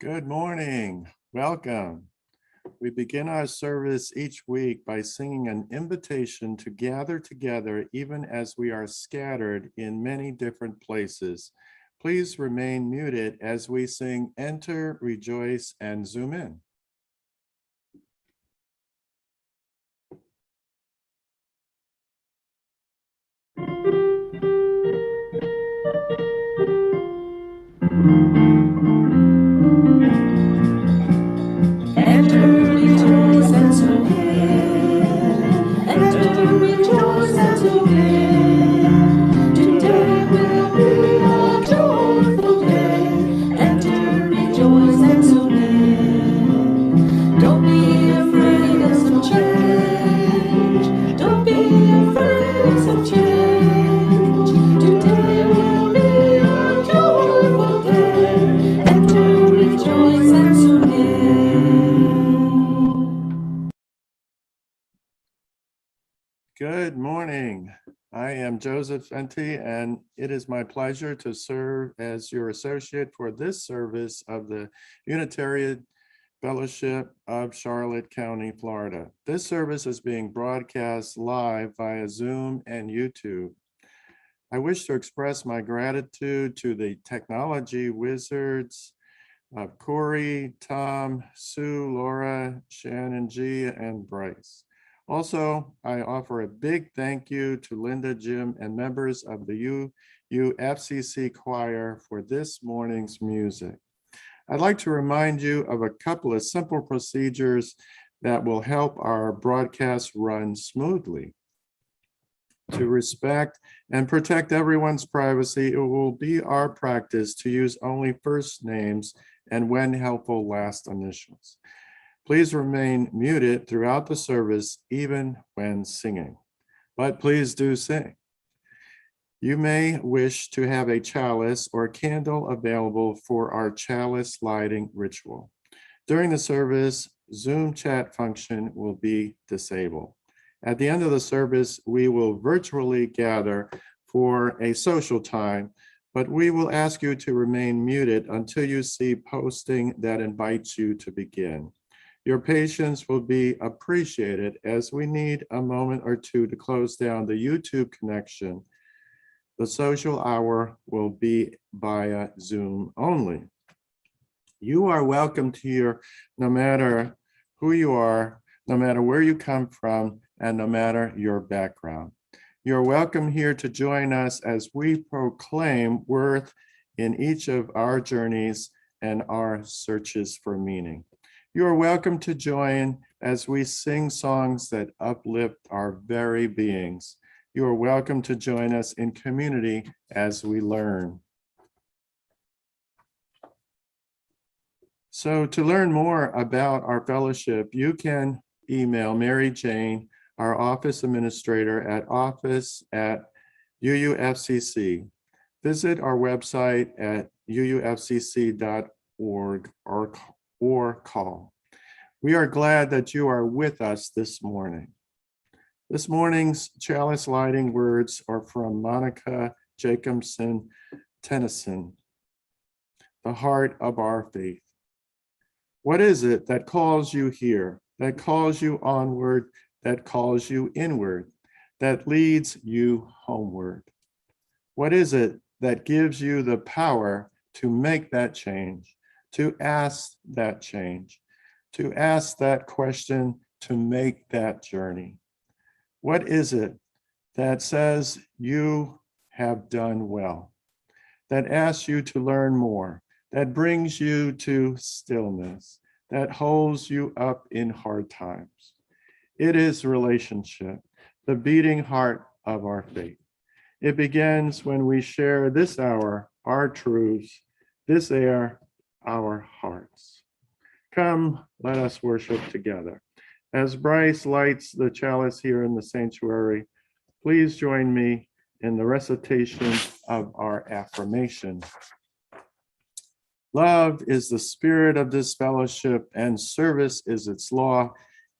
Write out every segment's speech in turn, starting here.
Good morning. Welcome. We begin our service each week by singing an invitation to gather together even as we are scattered in many different places. Please remain muted as we sing Enter, Rejoice, and Zoom in. Enter, rejoice, and so in. Enter, rejoice, and so in. Today will be a joyful day. Enter, rejoice, and so in. Don't be afraid of some change. Don't be afraid of some change. Today will be a joyful day. Enter, rejoice, and so in. Good morning. I am Joseph Fenty, and it is my pleasure to serve as your associate for this service of the Unitarian Fellowship of Charlotte County, Florida. This service is being broadcast live via Zoom and YouTube. I wish to express my gratitude to the technology wizards of Corey, Tom, Sue, Laura, Shannon G, and Bryce. Also, I offer a big thank you to Linda, Jim, and members of the UUFCC choir for this morning's music. I'd like to remind you of a couple of simple procedures that will help our broadcast run smoothly. To respect and protect everyone's privacy, it will be our practice to use only first names and, when helpful, last initials. Please remain muted throughout the service, even when singing, but please do sing. You may wish to have a chalice or candle available for our chalice lighting ritual. During the service, Zoom chat function will be disabled. At the end of the service, we will virtually gather for a social time, but we will ask you to remain muted until you see posting that invites you to begin. Your patience will be appreciated as we need a moment or two to close down the YouTube connection. The social hour will be via Zoom only. You are welcome here no matter who you are, no matter where you come from, and no matter your background. You're welcome here to join us as we proclaim worth in each of our journeys and our searches for meaning. You are welcome to join as we sing songs that uplift our very beings. You are welcome to join us in community as we learn. So to learn more about our fellowship, you can email Mary Jane, our office administrator, at office@UUFCC. Visit our website at uufcc.org or call. We are glad that you are with us this morning. This morning's chalice lighting words are from Monica Jacobson Tennyson, "The Heart of Our Faith." What is it that calls you here, that calls you onward, that calls you inward, that leads you homeward? What is it that gives you the power to make that change, to ask that change, to ask that question, to make that journey? What is it that says you have done well, that asks you to learn more, that brings you to stillness, that holds you up in hard times? It is relationship, the beating heart of our faith. It begins when we share this hour, our truths, this air, our hearts. Come, let us worship together. As Bryce lights the chalice here in the sanctuary, please join me in the recitation of our affirmation. Love is the spirit of this fellowship, and service is its law.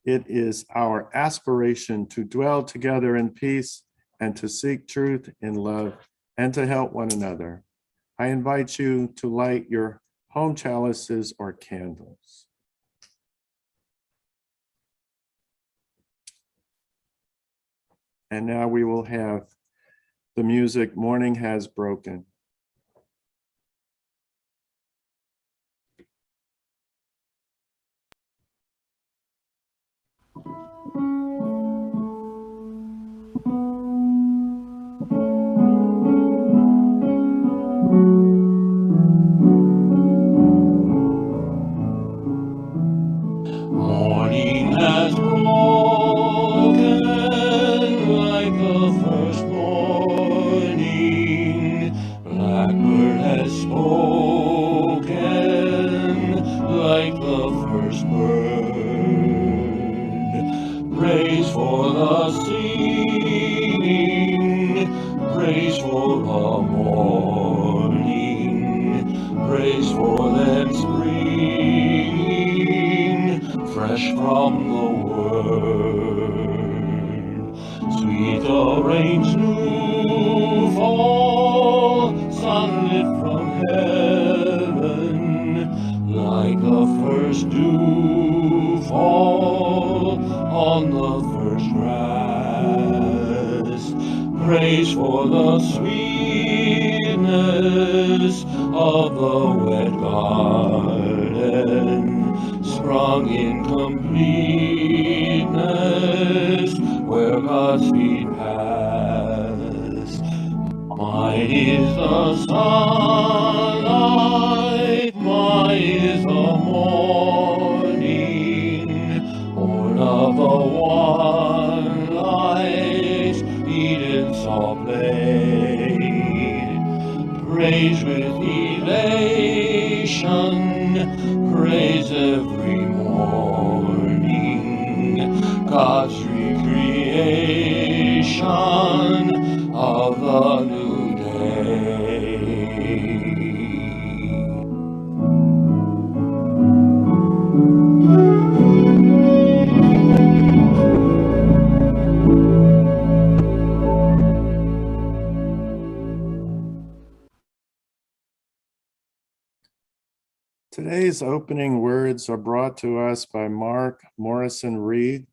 It is our aspiration to dwell together in peace and to seek truth in love and to help one another. I invite you to light your home chalices, or candles. And now we will have the music, Morning Has Broken. Morning has broken like the first morning. Blackbird has spoken like the first bird. Praise for the singing, praise for the morning, praise for them springing fresh from the word. Sweet the rain's new fall, sunlit from heaven, like the first dew fall on the first grass. Praise for the sweetness of the wet garden, sprung in completeness where God's feet pass. Mine is the sunlight, mine is the morning, born of the one light, Eden saw played. Praise with elation, praise every morning, God's recreation of the new day. Today's opening words are brought to us by Mark Morrison Reed.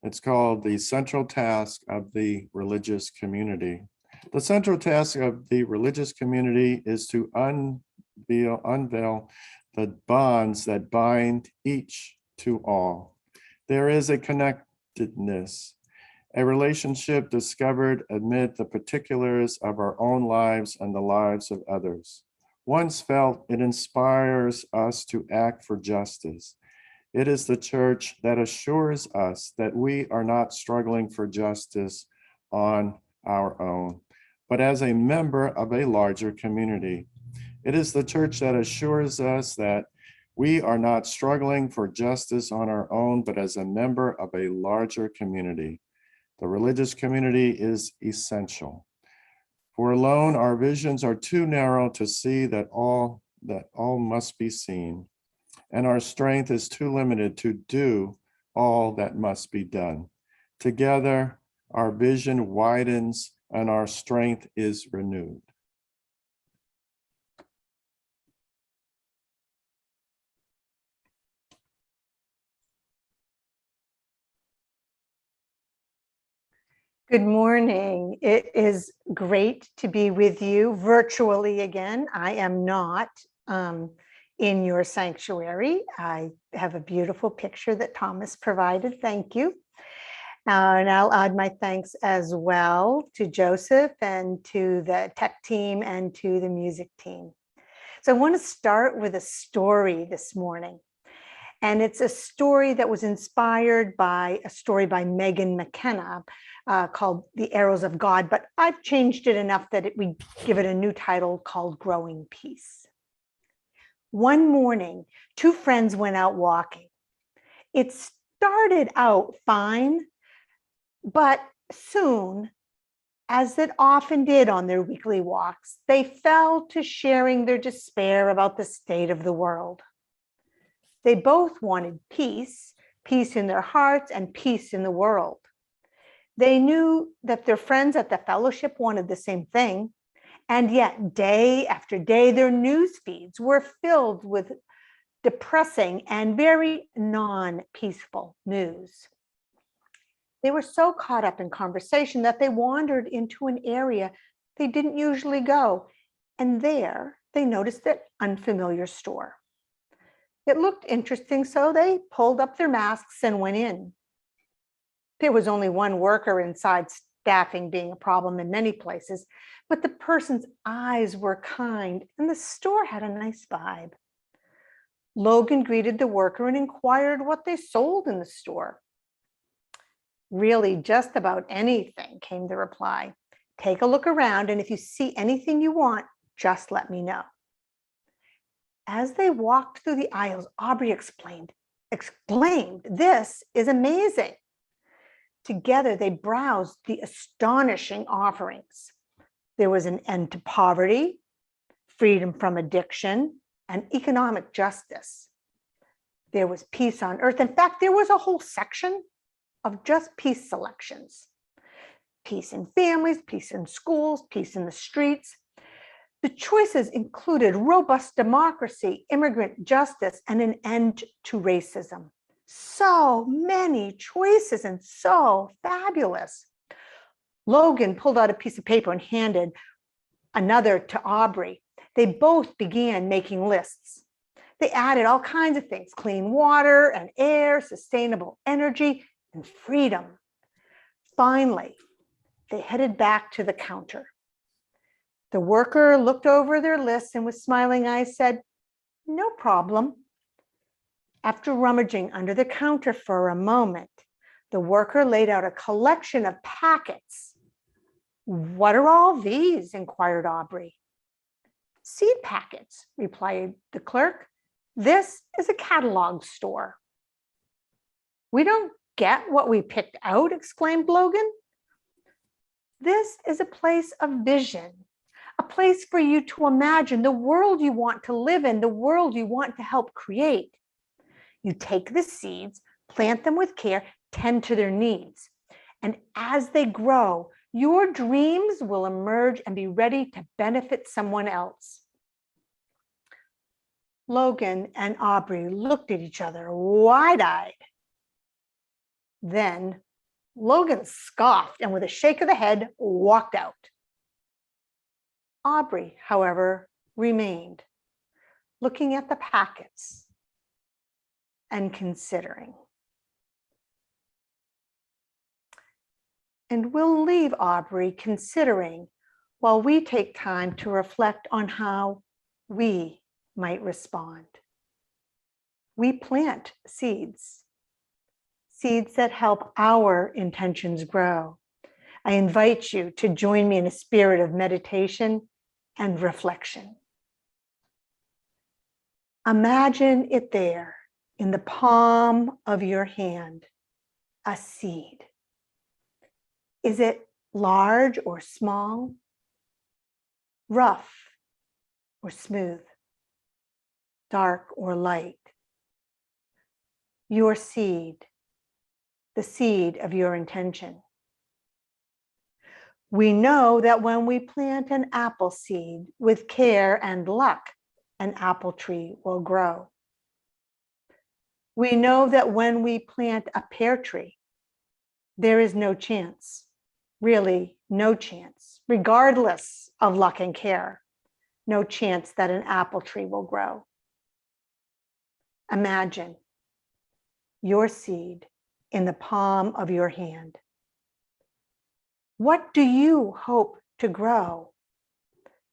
It's called The Central Task of the Religious Community. The central task of the religious community is to unveil the bonds that bind each to all. There is a connectedness, a relationship discovered amid the particulars of our own lives and the lives of others. Once felt, it inspires us to act for justice. It is the church that assures us that we are not struggling for justice on our own, but as a member of a larger community. It is the church that assures us that we are not struggling for justice on our own, but as a member of a larger community. The religious community is essential. For alone, our visions are too narrow to see that all must be seen, and our strength is too limited to do all that must be done. Together, our vision widens and our strength is renewed. Good morning. It is great to be with you virtually again. I am not in your sanctuary. I have a beautiful picture that Thomas provided. Thank you. And I'll add my thanks as well to Joseph and to the tech team and to the music team. So I want to start with a story this morning. And it's a story that was inspired by a story by Megan McKenna called The Arrows of God, but I've changed it enough that we give it a new title called Growing Peace. One morning, two friends went out walking. It started out fine, but soon, as it often did on their weekly walks, they fell to sharing their despair about the state of the world. They both wanted peace, peace in their hearts and peace in the world. They knew that their friends at the fellowship wanted the same thing, And yet, day after day, their news feeds were filled with depressing and very non-peaceful news. They were so caught up in conversation that they wandered into an area they didn't usually go. And there they noticed an unfamiliar store. It looked interesting, so they pulled up their masks and went in. There was only one worker inside, staffing being a problem in many places, but the person's eyes were kind and the store had a nice vibe. Logan greeted the worker and inquired what they sold in the store. Really, just about anything, came the reply. Take a look around, and if you see anything you want, just let me know. As they walked through the aisles, Aubrey exclaimed, "This is amazing." Together, they browsed the astonishing offerings. There was an end to poverty, freedom from addiction, and economic justice. There was peace on earth. In fact, there was a whole section of just peace selections. Peace in families, peace in schools, peace in the streets. The choices included robust democracy, immigrant justice, and an end to racism. So many choices and so fabulous. Logan pulled out a piece of paper and handed another to Aubrey. They both began making lists. They added all kinds of things: clean water and air, sustainable energy, and freedom. Finally, they headed back to the counter. The worker looked over their list and with smiling eyes said, "No problem." After rummaging under the counter for a moment, the worker laid out a collection of packets. "What are all these?" inquired Aubrey. "Seed packets," replied the clerk. "This is a catalog store." "We don't get what we picked out," exclaimed Logan. "This is a place of vision, a place for you to imagine the world you want to live in, the world you want to help create. You take the seeds, plant them with care, tend to their needs. And as they grow, your dreams will emerge and be ready to benefit someone else." Logan and Aubrey looked at each other wide-eyed. Then Logan scoffed and with a shake of the head walked out. Aubrey, however, remained, looking at the packets and considering. And we'll leave Aubrey considering while we take time to reflect on how we might respond. We plant seeds, seeds that help our intentions grow. I invite you to join me in a spirit of meditation and reflection. Imagine it there in the palm of your hand, a seed. Is it large or small? Rough or smooth? Dark or light? Your seed, the seed of your intention. We know that when we plant an apple seed with care and luck, an apple tree will grow. We know that when we plant a pear tree, there is no chance, really no chance, regardless of luck and care, no chance that an apple tree will grow. Imagine your seed in the palm of your hand. What do you hope to grow?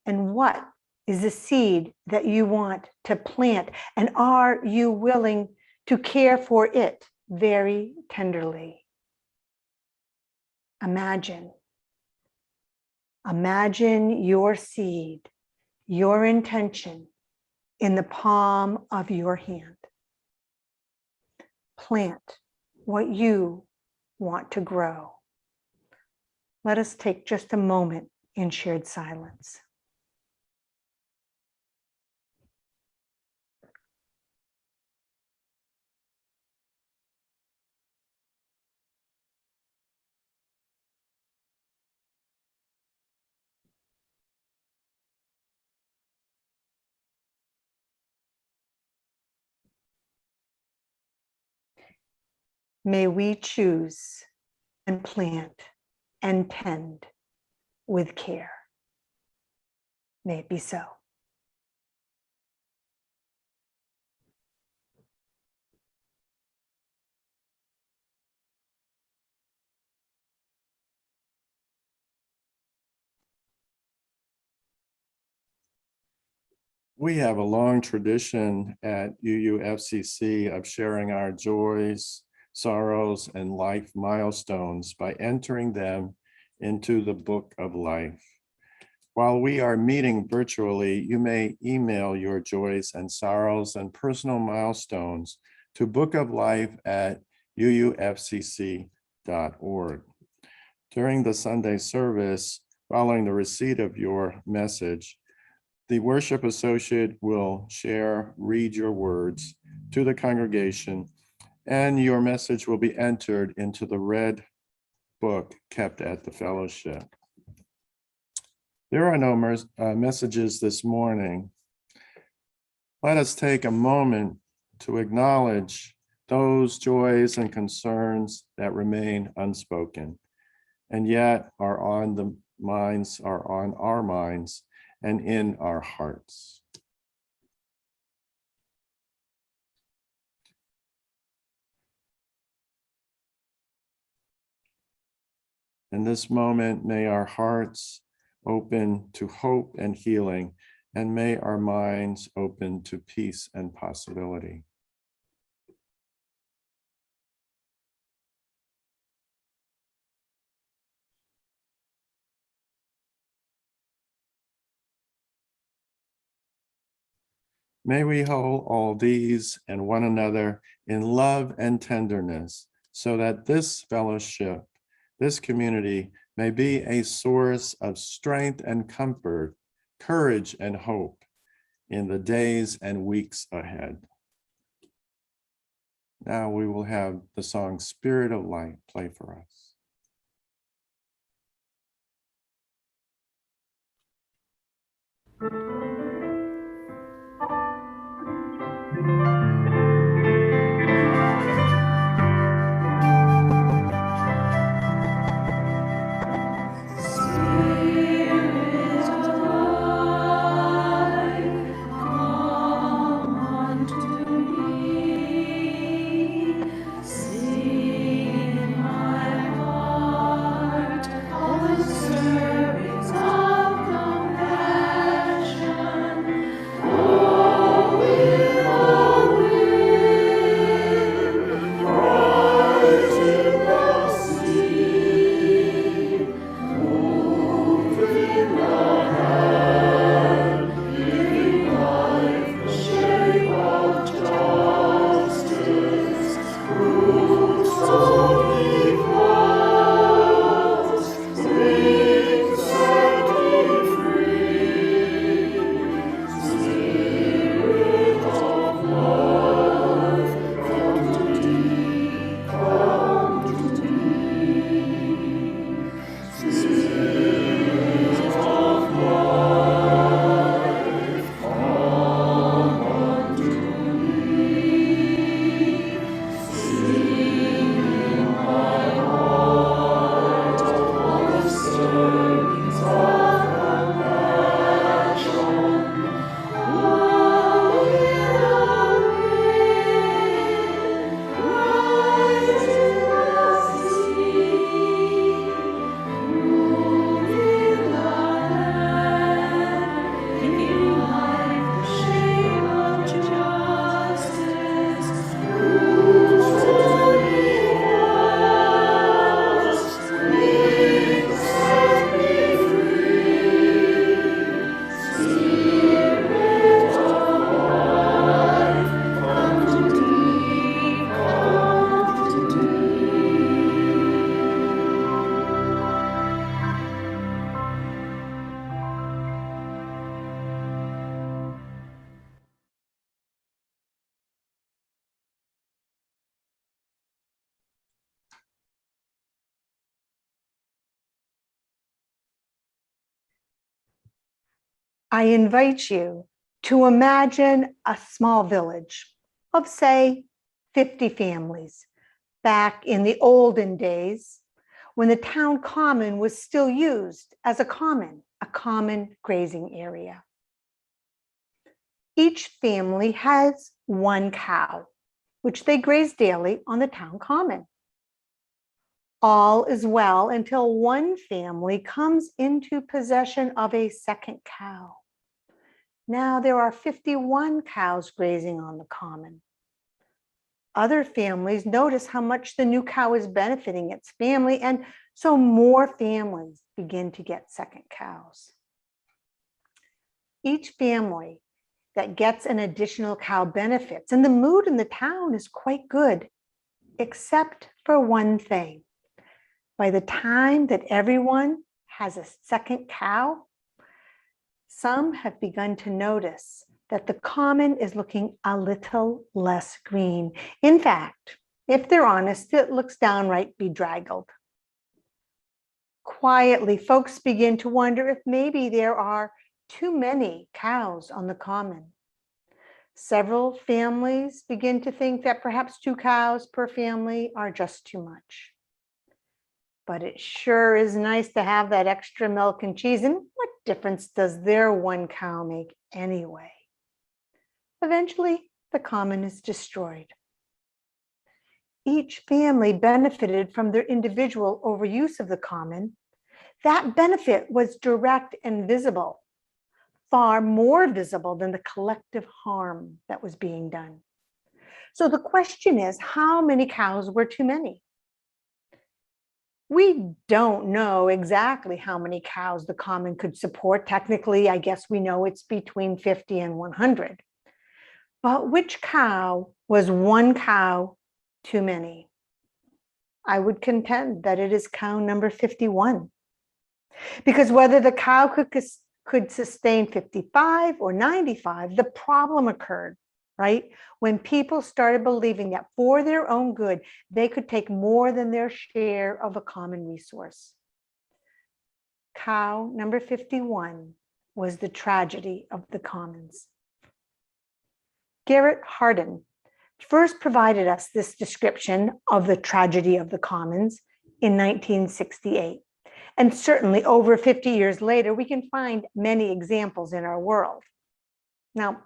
And what is the seed that you want to plant? And are you willing to care for it very tenderly? Imagine your seed, your intention in the palm of your hand. Plant what you want to grow. Let us take just a moment in shared silence. may we choose and plant and tend with care. May it be so. We have a long tradition at UUFCC of sharing our joys, sorrows, and life milestones by entering them into the Book of Life. While we are meeting virtually, you may email your joys and sorrows and personal milestones to bookoflife@uufcc.org. During the Sunday service, following the receipt of your message, the worship associate will read your words to the congregation, and your message will be entered into the red book kept at the fellowship. There are no messages this morning. Let us take a moment to acknowledge those joys and concerns that remain unspoken, and yet are on our minds and in our hearts. In this moment, may our hearts open to hope and healing, and may our minds open to peace and possibility. May we hold all these and one another in love and tenderness, so that this fellowship, this community, may be a source of strength and comfort, courage and hope in the days and weeks ahead. Now we will have the song Spirit of Light play for us. I invite you to imagine a small village of, say, 50 families back in the olden days when the town common was still used as a common grazing area. Each family has one cow, which they graze daily on the town common. All is well until one family comes into possession of a second cow. Now there are 51 cows grazing on the common. Other families notice how much the new cow is benefiting its family, and so more families begin to get second cows. Each family that gets an additional cow benefits, and the mood in the town is quite good, except for one thing. By the time that everyone has a second cow, some have begun to notice that the common is looking a little less green. In fact, if they're honest, it looks downright bedraggled. Quietly, folks begin to wonder if maybe there are too many cows on the common. Several families begin to think that perhaps 2 cows per family are just too much. But it sure is nice to have that extra milk and cheese, and what difference does their 1 cow make anyway? Eventually, the common is destroyed. Each family benefited from their individual overuse of the common. That benefit was direct and visible, far more visible than the collective harm that was being done. So the question is, how many cows were too many? We don't know exactly how many cows the common could support. Technically, I guess we know it's between 50 and 100. But which cow was 1 cow too many? I would contend that it is cow number 51. Because whether the cow could sustain 55 or 95, the problem occurred, right? When people started believing that for their own good, they could take more than their share of a common resource. Cow number 51 was the tragedy of the commons. Garrett Hardin first provided us this description of the tragedy of the commons in 1968. And certainly over 50 years later, we can find many examples in our world. Now,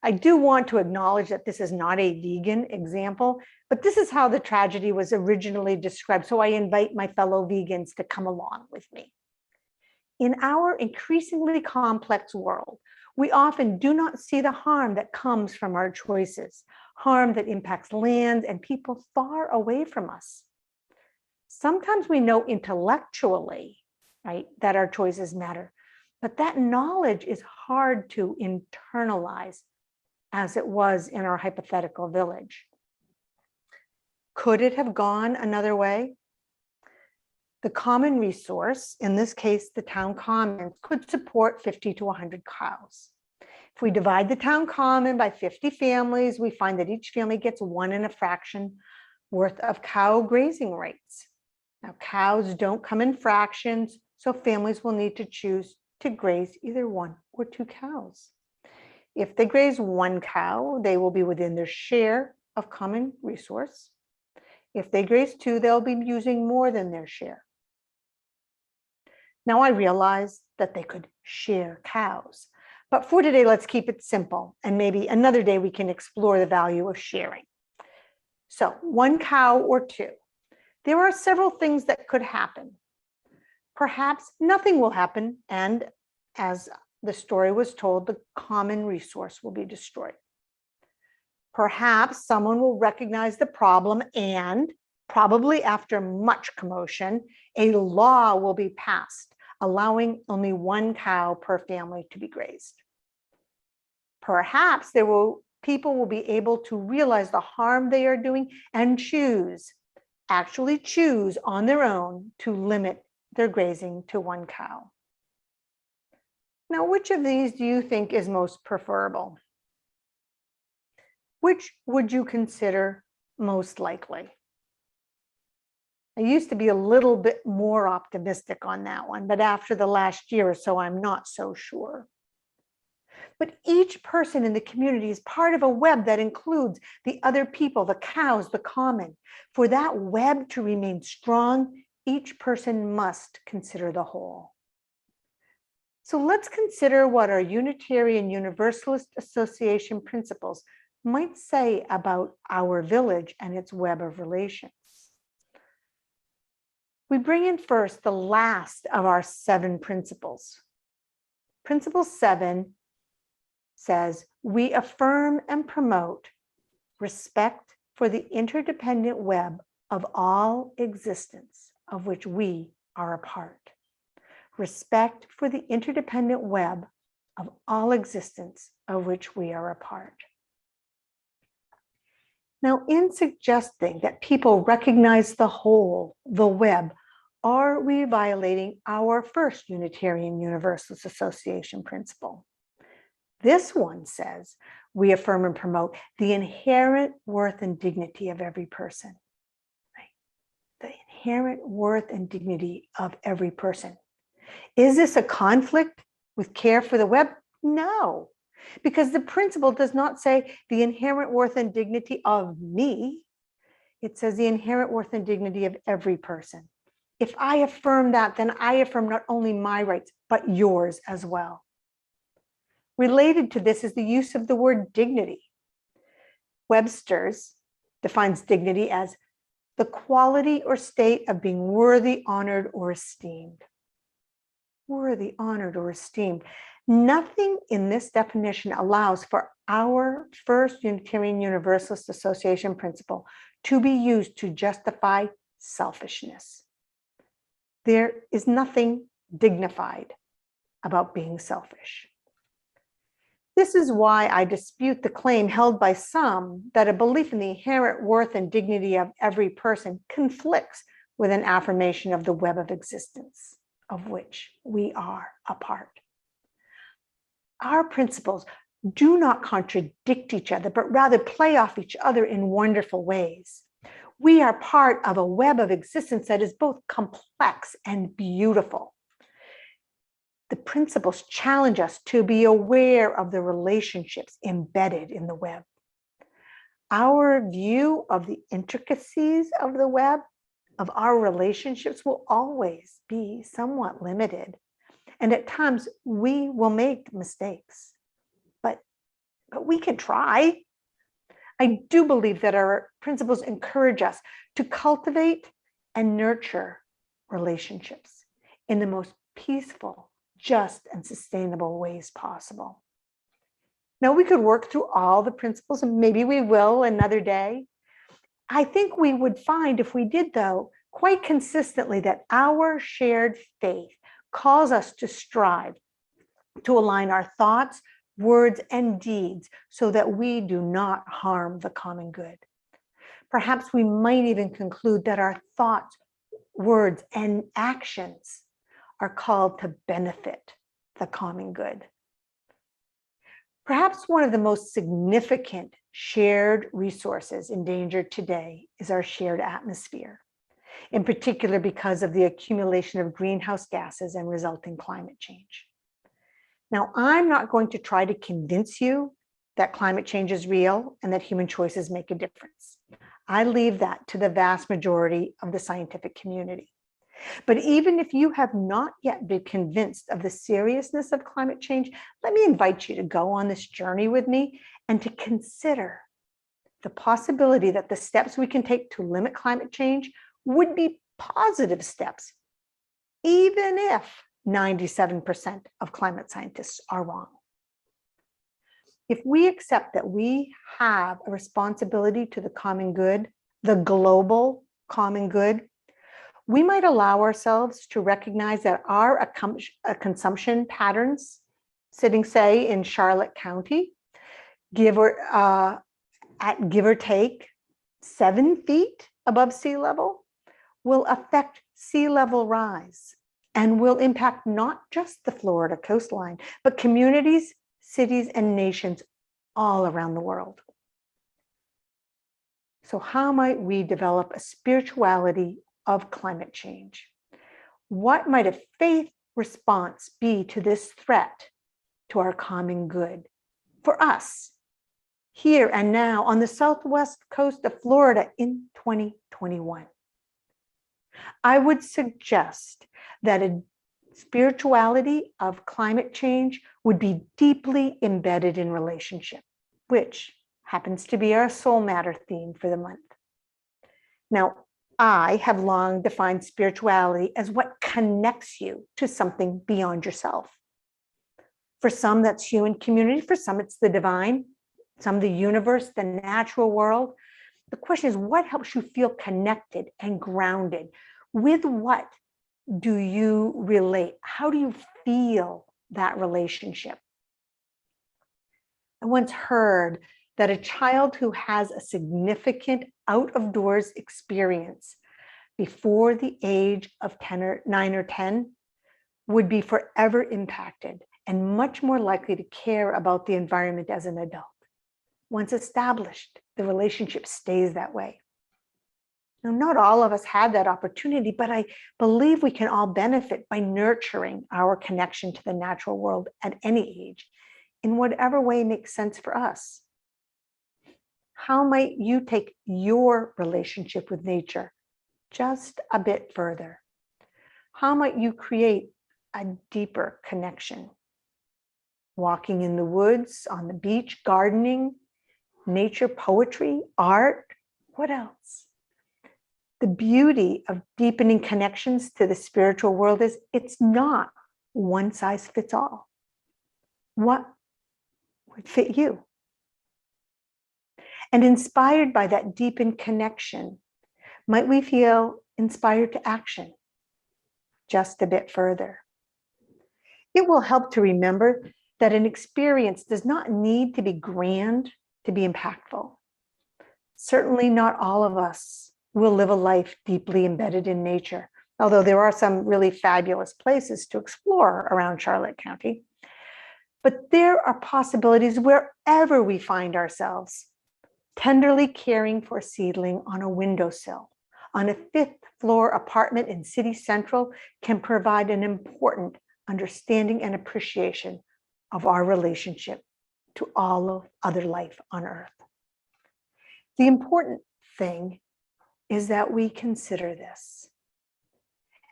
I do want to acknowledge that this is not a vegan example, but this is how the tragedy was originally described. So I invite my fellow vegans to come along with me. In our increasingly complex world, we often do not see the harm that comes from our choices, harm that impacts land and people far away from us. Sometimes we know intellectually, right, that our choices matter, but that knowledge is hard to internalize, as it was in our hypothetical village. Could it have gone another way? The common resource, in this case, the town common, could support 50 to 100 cows. If we divide the town common by 50 families, we find that each family gets 1 and a fraction worth of cow grazing rights. Now, cows don't come in fractions, so families will need to choose to graze either 1 or 2 cows. If they graze 1 cow, they will be within their share of common resource. If they graze 2, they'll be using more than their share. Now I realize that they could share cows, but for today, let's keep it simple, and maybe another day we can explore the value of sharing. So 1 cow or 2. There are several things that could happen. Perhaps nothing will happen, and as the story was told, the common resource will be destroyed. Perhaps someone will recognize the problem, and probably after much commotion, a law will be passed allowing only 1 cow per family to be grazed. Perhaps people will be able to realize the harm they are doing and actually choose on their own to limit their grazing to 1 cow. Now, which of these do you think is most preferable? Which would you consider most likely? I used to be a little bit more optimistic on that one, but after the last year or so, I'm not so sure. But each person in the community is part of a web that includes the other people, the cows, the common. For that web to remain strong, each person must consider the whole. So let's consider what our Unitarian Universalist Association principles might say about our village and its web of relations. We bring in first the last of our 7 principles. Principle 7 says, we affirm and promote respect for the interdependent web of all existence of which we are a part. Respect for the interdependent web of all existence of which we are a part. Now, in suggesting that people recognize the whole, the web, are we violating our first Unitarian Universalist Association principle? This one says, we affirm and promote the inherent worth and dignity of every person. Right? The inherent worth and dignity of every person. Is this a conflict with care for the web? No, because the principle does not say the inherent worth and dignity of me. It says the inherent worth and dignity of every person. If I affirm that, then I affirm not only my rights, but yours as well. Related to this is the use of the word dignity. Webster's defines dignity as the quality or state of being worthy, honored, or esteemed. Worthy, honored, or esteemed. Nothing in this definition allows for our first Unitarian Universalist Association principle to be used to justify selfishness. There is nothing dignified about being selfish. This is why I dispute the claim held by some that a belief in the inherent worth and dignity of every person conflicts with an affirmation of the web of existence of which we are a part. Our principles do not contradict each other, but rather play off each other in wonderful ways. We are part of a web of existence that is both complex and beautiful. The principles challenge us to be aware of the relationships embedded in the web. Our view of the intricacies of the web, of our relationships, will always be somewhat limited. And at times we will make mistakes, but we can try. I do believe that our principles encourage us to cultivate and nurture relationships in the most peaceful, just, and sustainable ways possible. Now, we could work through all the principles, and maybe we will another day. I think we would find, if we did, though, quite consistently that our shared faith calls us to strive to align our thoughts, words, and deeds so that we do not harm the common good. Perhaps we might even conclude that our thoughts, words, and actions are called to benefit the common good. Perhaps one of the most significant shared resources endangered today is our shared atmosphere, in particular because of the accumulation of greenhouse gases and resulting climate change. Now, I'm not going to try to convince you that climate change is real and that human choices make a difference. I leave that to the vast majority of the scientific community. But even if you have not yet been convinced of the seriousness of climate change, let me invite you to go on this journey with me and to consider the possibility that the steps we can take to limit climate change would be positive steps, even if 97% of climate scientists are wrong. If we accept that we have a responsibility to the common good, the global common good, we might allow ourselves to recognize that our consumption patterns, sitting, say, in Charlotte County, give or take 7 feet above sea level, will affect sea level rise and will impact not just the Florida coastline, but communities, cities, and nations all around the world. So how might we develop a spirituality of climate change? What might a faith response be to this threat to our common good for us here and now on the southwest coast of Florida in 2021. I would suggest that a spirituality of climate change would be deeply embedded in relationship, which happens to be our soul matter theme for the month. Now, I have long defined spirituality as what connects you to something beyond yourself. For some, that's human community. For some, it's the divine, some the universe, the natural world. The question is, what helps you feel connected and grounded? With what do you relate? How do you feel that relationship? I once heard that a child who has a significant out of doors experience before the age of 9 or 10 would be forever impacted and much more likely to care about the environment as an adult. Once established, the relationship stays that way. Now, not all of us have that opportunity, but I believe we can all benefit by nurturing our connection to the natural world at any age, in whatever way makes sense for us. How might you take your relationship with nature just a bit further? How might you create a deeper connection? Walking in the woods, on the beach, gardening, nature, poetry, art, what else? The beauty of deepening connections to the spiritual world is it's not one size fits all. What would fit you? And inspired by that deepened connection, might we feel inspired to action just a bit further? It will help to remember that an experience does not need to be grand to be impactful. Certainly not all of us will live a life deeply embedded in nature, although there are some really fabulous places to explore around Charlotte County. But there are possibilities wherever we find ourselves. Tenderly caring for a seedling on a windowsill on a 5th floor apartment in City Central can provide an important understanding and appreciation of our relationship to all of other life on Earth. The important thing is that we consider this.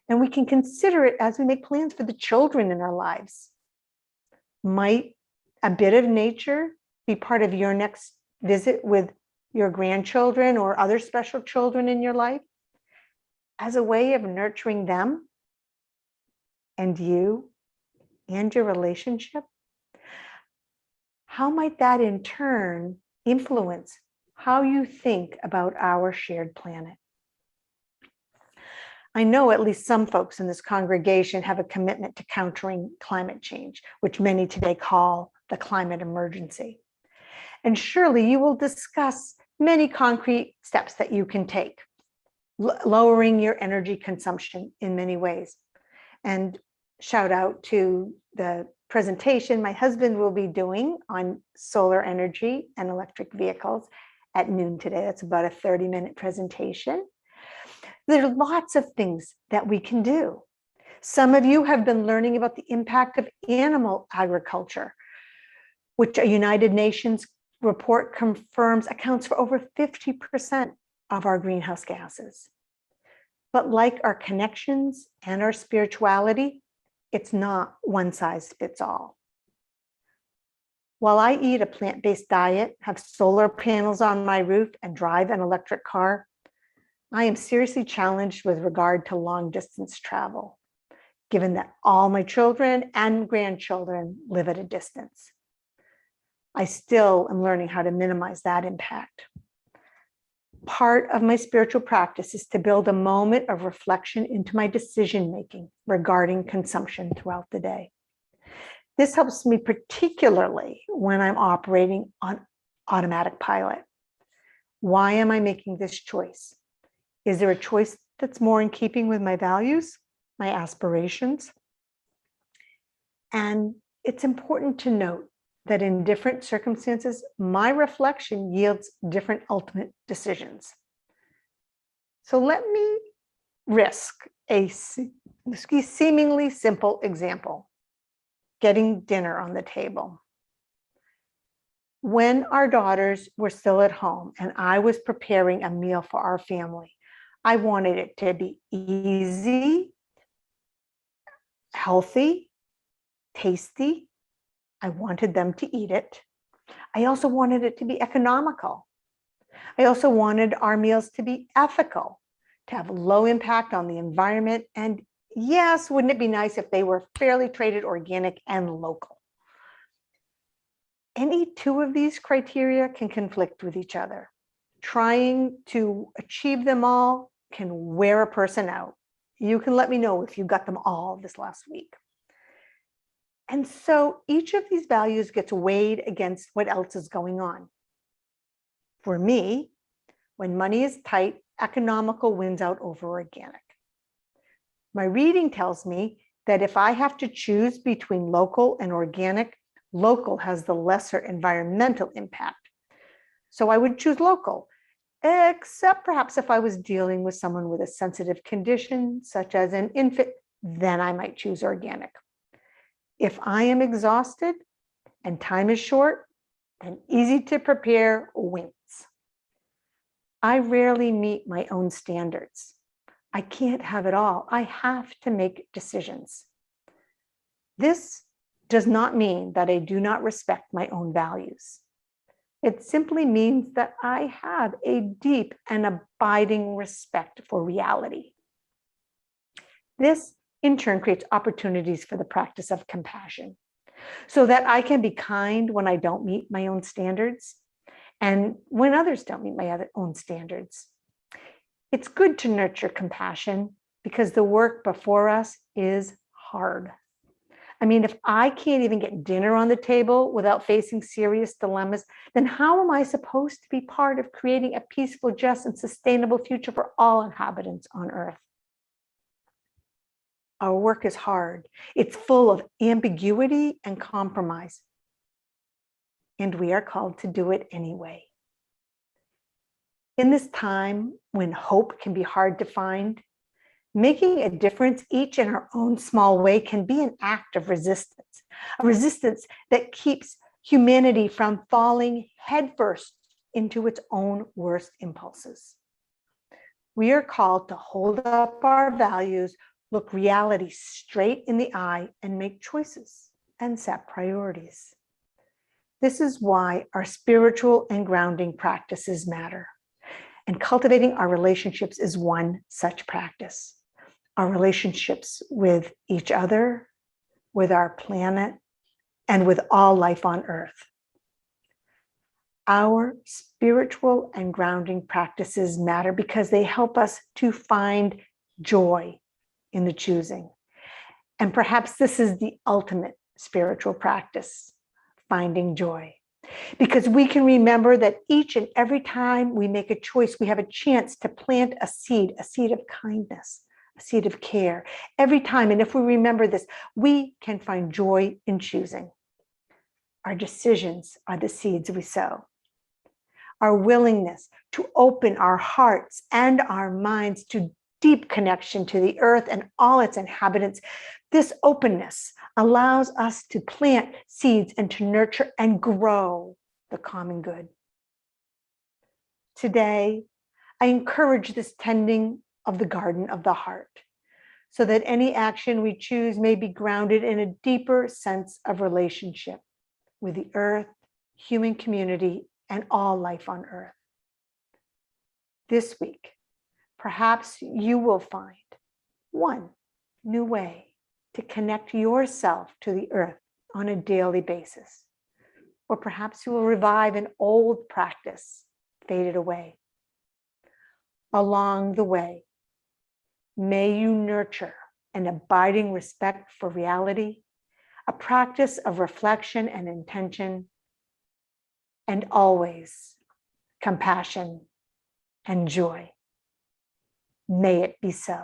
And we can consider it as we make plans for the children in our lives. Might a bit of nature be part of your next visit with your grandchildren or other special children in your life as a way of nurturing them and you and your relationship? How might that in turn influence how you think about our shared planet? I know at least some folks in this congregation have a commitment to countering climate change, which many today call the climate emergency. And surely you will discuss many concrete steps that you can take, lowering your energy consumption in many ways. And shout out to the presentation my husband will be doing on solar energy and electric vehicles at noon today. That's about a 30-minute presentation. There are lots of things that we can do. Some of you have been learning about the impact of animal agriculture, which a United Nations report confirms accounts for over 50% of our greenhouse gases. But like our connections and our spirituality, it's not one size fits all. While I eat a plant-based diet, have solar panels on my roof, and drive an electric car, I am seriously challenged with regard to long distance travel, given that all my children and grandchildren live at a distance. I still am learning how to minimize that impact. Part of my spiritual practice is to build a moment of reflection into my decision-making regarding consumption throughout the day. This helps me particularly when I'm operating on automatic pilot. Why am I making this choice? Is there a choice that's more in keeping with my values, my aspirations? And it's important to note that in different circumstances, my reflection yields different ultimate decisions. So let me risk a seemingly simple example. getting dinner on the table. When our daughters were still at home and I was preparing a meal for our family, I wanted it to be easy, healthy, tasty. I wanted them to eat it. I also wanted it to be economical. I also wanted our meals to be ethical, to have low impact on the environment. And yes, wouldn't it be nice if they were fairly traded, organic, and local? Any two of these criteria can conflict with each other. Trying to achieve them all can wear a person out. You can let me know if you got them all this last week. And so each of these values gets weighed against what else is going on. For me, when money is tight, economical wins out over organic. My reading tells me that if I have to choose between local and organic, local has the lesser environmental impact. So I would choose local, except perhaps if I was dealing with someone with a sensitive condition, such as an infant, then I might choose organic. If I am exhausted and time is short, then easy to prepare wins. I rarely meet my own standards. I can't have it all. I have to make decisions. This does not mean that I do not respect my own values. It simply means that I have a deep and abiding respect for reality. This, in turn, creates opportunities for the practice of compassion, so that I can be kind when I don't meet my own standards and when others don't meet my own standards. It's good to nurture compassion because the work before us is hard. I mean, if I can't even get dinner on the table without facing serious dilemmas, then how am I supposed to be part of creating a peaceful, just, and sustainable future for all inhabitants on Earth? Our work is hard. It's full of ambiguity and compromise. And we are called to do it anyway. In this time when hope can be hard to find, making a difference each in our own small way can be an act of resistance, a resistance that keeps humanity from falling headfirst into its own worst impulses. We are called to hold up our values, look reality straight in the eye, and make choices and set priorities. This is why our spiritual and grounding practices matter. And cultivating our relationships is one such practice. Our relationships with each other, with our planet, and with all life on Earth. Our spiritual and grounding practices matter because they help us to find joy in the choosing. And perhaps this is the ultimate spiritual practice, finding joy. Because we can remember that each and every time we make a choice, we have a chance to plant a seed of kindness, a seed of care. Every time, and if we remember this, we can find joy in choosing. Our decisions are the seeds we sow. Our willingness to open our hearts and our minds to deep connection to the earth and all its inhabitants, this openness allows us to plant seeds and to nurture and grow the common good. Today, I encourage this tending of the garden of the heart, so that any action we choose may be grounded in a deeper sense of relationship with the earth, human community, and all life on Earth. This week, perhaps you will find one new way to connect yourself to the earth on a daily basis. Or perhaps you will revive an old practice faded away. Along the way, may you nurture an abiding respect for reality, a practice of reflection and intention, and always compassion and joy. May it be so.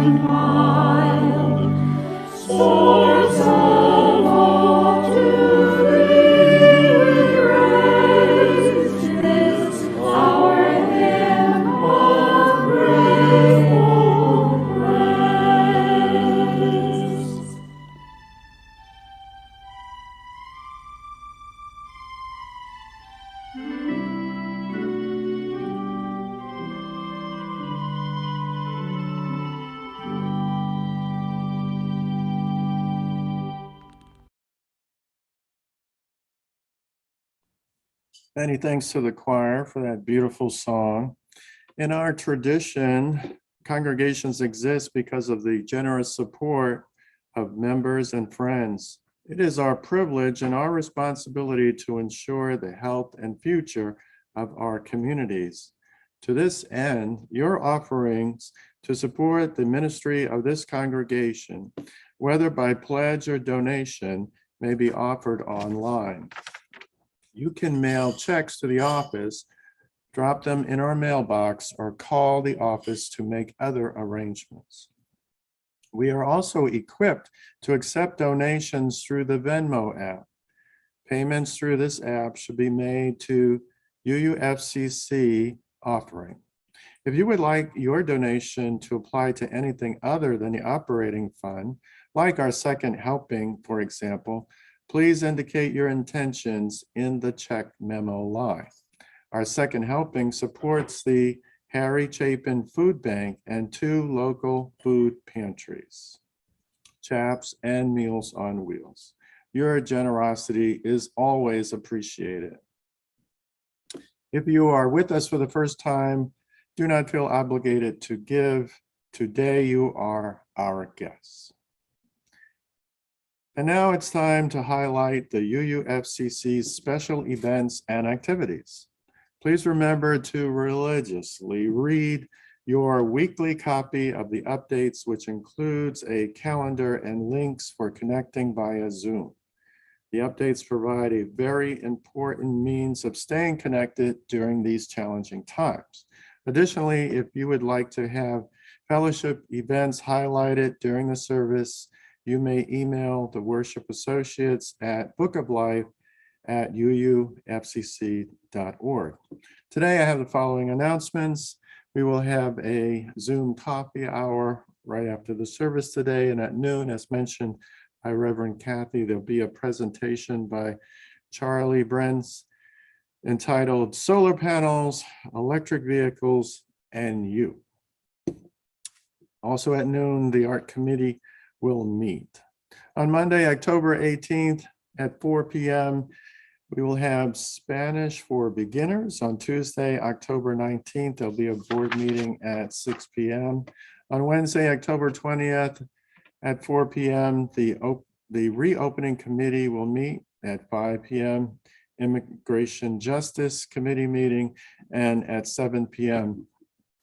mild. Swords of all to thee we raise. 'Tis our hymn of grateful praise. Many thanks to the choir for that beautiful song. In our tradition, congregations exist because of the generous support of members and friends. It is our privilege and our responsibility to ensure the health and future of our communities. To this end, your offerings to support the ministry of this congregation, whether by pledge or donation, may be offered online. You can mail checks to the office, drop them in our mailbox, or call the office to make other arrangements. We are also equipped to accept donations through the Venmo app. Payments through this app should be made to UUFCC offering. If you would like your donation to apply to anything other than the operating fund, like our second helping, for example, please indicate your intentions in the check memo line. Our second helping supports the Harry Chapin Food Bank and 2 local food pantries, CHAPS and Meals on Wheels. Your generosity is always appreciated. If you are with us for the first time, do not feel obligated to give. Today you are our guests. And now it's time to highlight the UUFCC's special events and activities. Please remember to religiously read your weekly copy of the updates, which includes a calendar and links for connecting via Zoom. The updates provide a very important means of staying connected during these challenging times. Additionally, if you would like to have fellowship events highlighted during the service, you may email the worship associates at bookoflife@uufcc.org. Today, I have the following announcements. We will have a Zoom coffee hour right after the service today, and at noon, as mentioned by Reverend Kathy, there'll be a presentation by Charlie Brentz entitled Solar Panels, Electric Vehicles, and You. Also at noon, the Art Committee will meet. On Monday, October 18th at 4 p.m., we will have Spanish for beginners. On Tuesday, October 19th, there'll be a board meeting at 6 p.m. On Wednesday, October 20th at 4 p.m., the reopening committee will meet at 5 p.m. Immigration Justice Committee meeting, and at 7 p.m.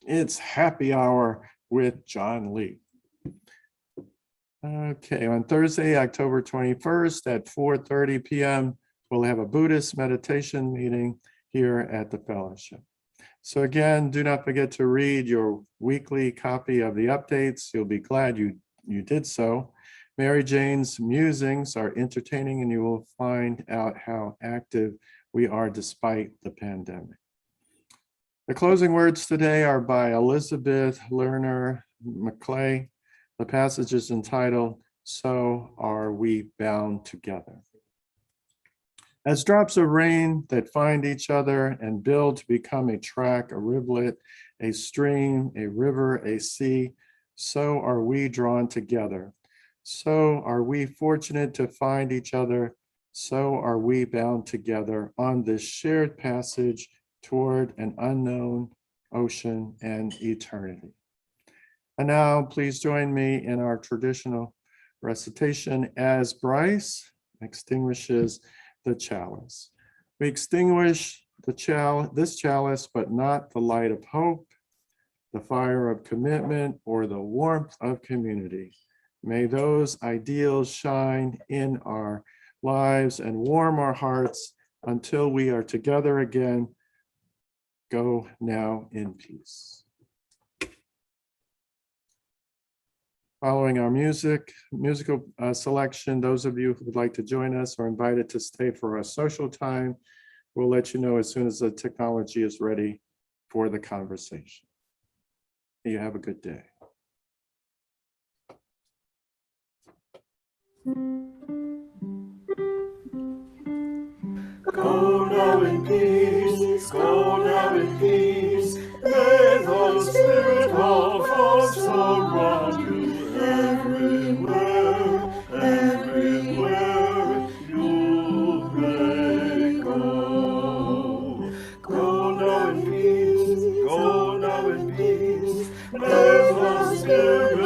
it's happy hour with John Lee. Okay, on Thursday, October 21st at 4:30 p.m., we'll have a Buddhist meditation meeting here at the fellowship. So again, do not forget to read your weekly copy of the updates. You'll be glad you did so. Mary Jane's musings are entertaining, and you will find out how active we are despite the pandemic. The closing words today are by Elizabeth Lerner McClay. The passage is entitled, So Are We Bound Together. As drops of rain that find each other and build to become a track, a rivulet, a stream, a river, a sea, so are we drawn together. So are we fortunate to find each other. So are we bound together on this shared passage toward an unknown ocean and eternity. And now please join me in our traditional recitation as Bryce extinguishes the chalice. We extinguish this chalice, but not the light of hope, the fire of commitment, or the warmth of community. May those ideals shine in our lives and warm our hearts until we are together again. Go now in peace. Following our musical selection, those of you who would like to join us are invited to stay for our social time. We'll let you know as soon as the technology is ready for the conversation. You have a good day. Go now in peace, go now in peace. May the Spirit of God surround you everywhere, everywhere you may go. Go now in peace, go now in peace. May the Spirit